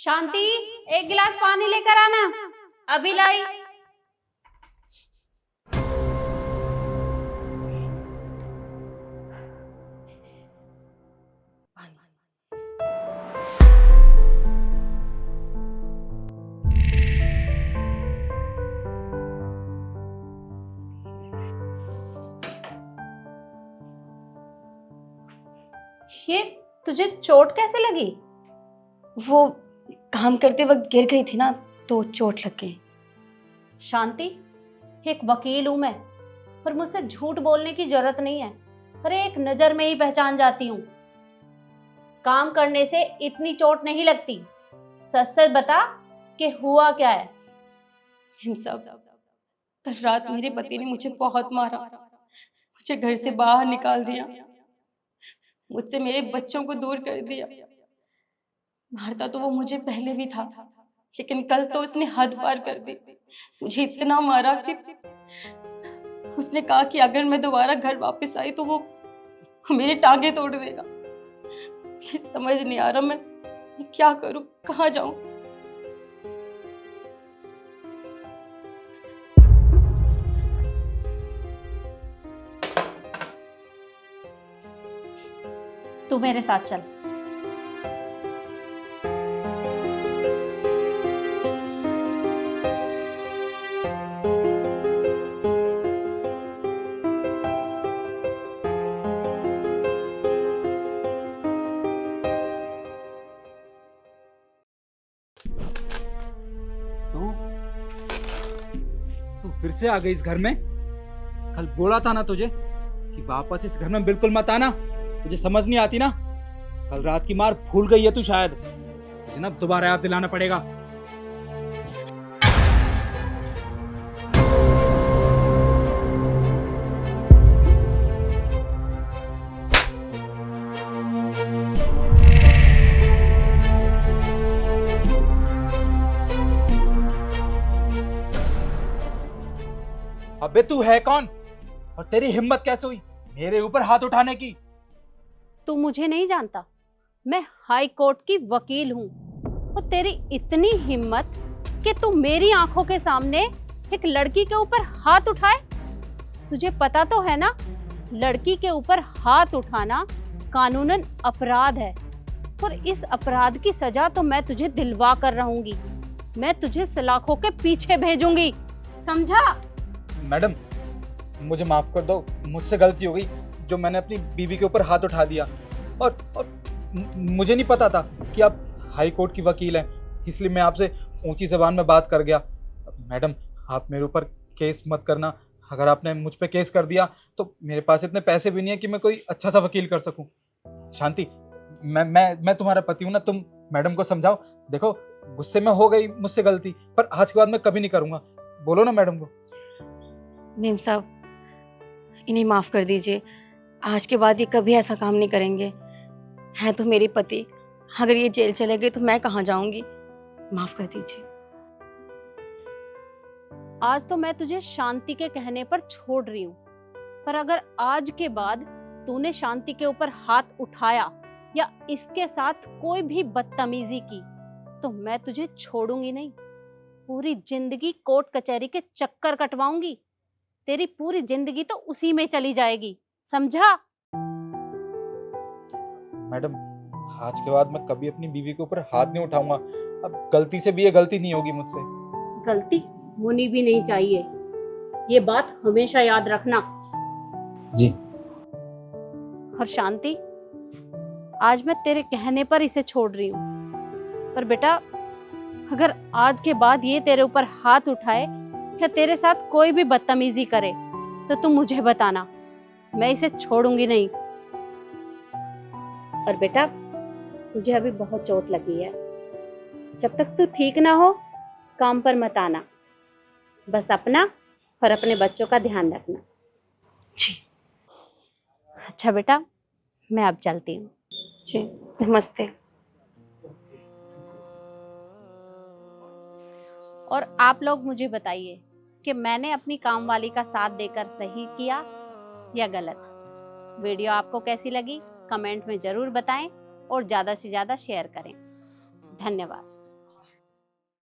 शांति, एक गिलास पानी लेकर आना। अभी लाई। ये तुझे चोट कैसे लगी? वो काम करते वक्त गिर गई थी ना, तो चोट लग गई। शांति, एक वकील हूं मैं, पर मुझसे झूठ बोलने की जरूरत नहीं है। अरे एक नजर में ही पहचान जाती हूँ। काम करने से इतनी चोट नहीं लगती। सच सच बता कि हुआ क्या है। इन सब कल रात मेरे पति ने मुझे बहुत मारा, मुझे घर से बाहर निकाल दिया, मुझसे मेरे बच्चों को दूर कर दिया। मारता तो वो मुझे पहले भी था, लेकिन कल तो उसने हद पार कर दी। मुझे इतना मारा कि उसने कहा कि अगर मैं दोबारा घर वापस आई तो वो मेरी टांगे तोड़ देगा। मुझे समझ नहीं आ रहा मैं क्या करूं, कहाँ जाऊं। तू मेरे साथ चल। तू फिर से आ गई इस घर में? कल बोला था ना तुझे कि वापस इस घर में बिल्कुल मत आना। तुझे समझ नहीं आती ना? कल रात की मार भूल गई है तू शायद। तुझे ना दोबारा याद दिलाना पड़ेगा। अबे तू है कौन और तेरी हिम्मत कैसे हुई मेरे ऊपर हाथ उठाने की? तू मुझे नहीं जानता, मैं हाई कोर्ट की वकील हूँ। और तेरी इतनी हिम्मत कि तू मेरी आंखों के सामने एक लड़की के ऊपर हाथ उठाए। तुझे पता तो है ना, लड़की के ऊपर हाथ उठाना कानूनन अपराध है। और इस अपराध की सजा तो मैं तुझे दिलवा कर रहूंगी। मैं तुझे सलाखों के पीछे भेजूंगी, समझा? मैडम, मुझे माफ कर दो, मुझसे गलती हो गई जो मैंने अपनी बीवी के ऊपर हाथ उठा दिया। और मुझे नहीं पता था कि आप हाई कोर्ट की वकील हैं, इसलिए मैं आपसे ऊंची जबान में बात कर गया। मैडम, आप मेरे ऊपर केस मत करना। अगर आपने मुझ पे केस कर दिया तो मेरे पास इतने पैसे भी नहीं है कि मैं कोई अच्छा सा वकील कर सकूं। शांति, मैं तुम्हारा पति हूं ना, तुम मैडम को समझाओ। देखो, गुस्से में हो गई मुझसे गलती, पर आज के बाद मैं कभी नहीं करूंगा। बोलो ना मैडम को। मेम साहब, इन्हें माफ कर दीजिए। आज के बाद ये कभी ऐसा काम नहीं करेंगे। हैं तो मेरे पति, अगर ये जेल चले गए तो मैं कहाँ जाऊंगी। माफ कर दीजिए। आज तो मैं तुझे शांति के कहने पर छोड़ रही हूँ, पर अगर आज के बाद तूने शांति के ऊपर हाथ उठाया या इसके साथ कोई भी बदतमीजी की तो मैं तुझे छोड़ूंगी नहीं। पूरी जिंदगी कोर्ट कचहरी के चक्कर कटवाऊंगी। तेरी पूरी जिंदगी तो उसी में चली जाएगी, समझा? मैडम, आज के बाद मैं कभी अपनी बीवी के ऊपर हाथ नहीं उठाऊंगा। अब गलती से भी ये गलती नहीं होगी मुझसे। गलती होनी भी नहीं चाहिए, ये बात हमेशा याद रखना। जी। और शांति, आज मैं तेरे कहने पर इसे छोड़ रही हूँ, पर बेटा अगर आज के बाद ये तेरे ऊपर हाथ उठाए या तेरे साथ कोई भी बदतमीजी करे तो तुम मुझे बताना, मैं इसे छोड़ूंगी नहीं। और बेटा, तुझे अभी बहुत चोट लगी है, जब तक तू ठीक ना हो काम पर मत आना। बस अपना और अपने बच्चों का ध्यान रखना। जी। अच्छा बेटा, मैं अब चलती हूँ। जी, नमस्ते। और आप लोग मुझे बताइए कि मैंने अपनी कामवाली का साथ देकर सही किया या गलत। वीडियो आपको कैसी लगी कमेंट में जरूर बताएं और ज़्यादा से ज़्यादा शेयर करें। धन्यवाद।